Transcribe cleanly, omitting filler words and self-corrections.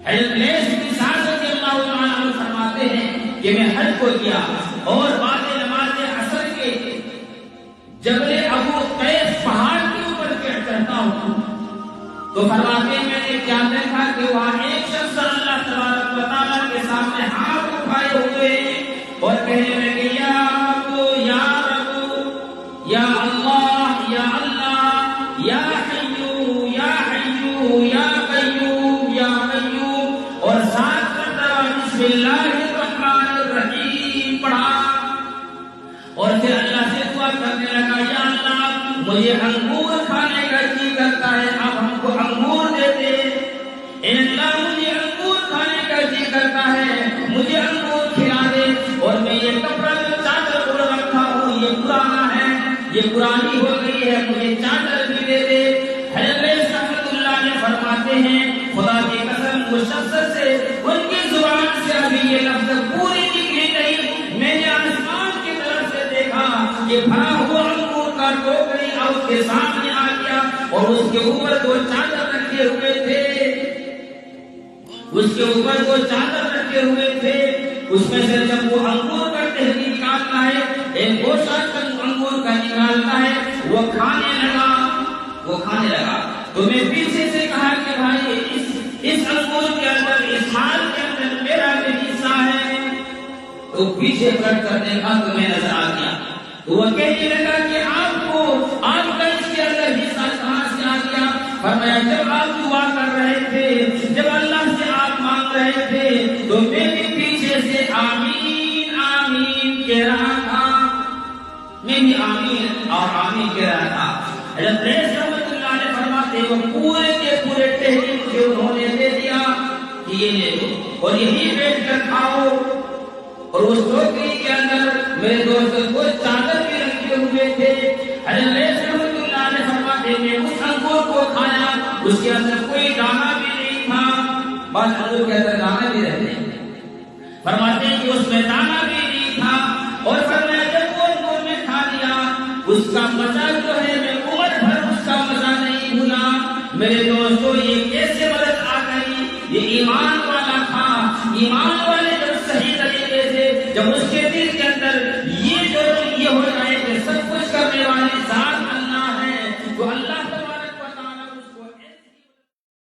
حضرت بن سعد رضی اللہ عنہ فرماتے ہیں کہ میں حج کو کیا اور بعد نماز عصر کے جبل ابو قیس پہاڑ کے اوپر چڑھتا ہوں تو فرماتے ہیں میں نے کیا دیکھا کہ وہاں ایک شخص اللہ تبارک و تعالیٰ کے سامنے ہاتھ اٹھائے ہوئے اور کہنے لگے یا رب یا رب یا اللہ یا اللہ یا حیو یا حیو یا قیوم یا قیوم اور ساتھ مرتبہ بسم اللہ الرحمن الرحیم پڑھا اور پھر اللہ سے دعا کرنے لگا یا اللہ مجھے انگور کھانے کا جی کرتا ہے اب ہم کو انگور دے دے اے اللہ مجھے انگور کھانے کا جی کرتا ہے مجھے انگور کھلا دے اور میں یہ کپڑا جو چادر اوڑھ رکھا ہوں یہ پرانا ہے یہ پرانی ہو گئی ہے مجھے چادر بھی دے دے حضرت رحمت اللہ نے فرماتے ہیں خدا کی قسم وہ شخص سے ان کی زبان سے ابھی یہ لفظ پوری نکلی نہیں میں نے آسمان کی طرف سے دیکھا کہ بھرا ہوا انگور کا ٹوکری اس کے سامنے آ گیا اور اس کے اوپر دو چادر رکھے ہوئے تھے اس کے اوپر دو چادر رکھے ہوئے تھے اس میں سے جب وہ انگور کا ٹہنی نکالتا ہے ایک گوشہ انگور کا نکالتا ہے وہ کھانے لگا تو میں پیچھے سے کہا کہ بھائی اس انگور کے اندر اس حال کے اندر میرا بھی حصہ ہے تو پیچھے پلٹ کر دیکھا تو میں نظر آ گیا تو وہ کہنے لگا کہ آپ کا اس کے اندر حصہ کہاں سے آ گیا فرمایا جب آپ دعا کر رہے تھے جب اللہ سے آپ مانگ رہے تھے تو میں بھی پیچھے سے آمین آمین کہہ رہا تھا میں بھی آمین اور آمین کہہ رہا تھا حضرت رحمت اللہ نے فرماتے وہ پورے کے پورے ٹہنی مجھے انہوں نے دے دیا کہ یہ لے لو اور یہی بیٹھ کر کھاؤ اور اس ٹوکری کے اندر میرے دوست کو چادر بھی رکھے ہوئے تھے حضرت رحمت اللہ نے فرماتے میں اس انگور کو کھایا اس کے اندر کوئی دانا بھی نہیں تھا بعض انگور کے اندر دانا بھی رہتے ہیں فرماتے ہیں کہ اس میں دانا بھی نہیں تھا اور فرمایا جب وہ انگور میں کھا لیا اس کا مزہ جو ہے میں عمر بھر اس کا مزہ نہیں بھولا میرے دوستو یہ کیسے مدد آ گئی یہ ایمان والا تھا ایمان والے جب صحیح طریقے سے جب اس کے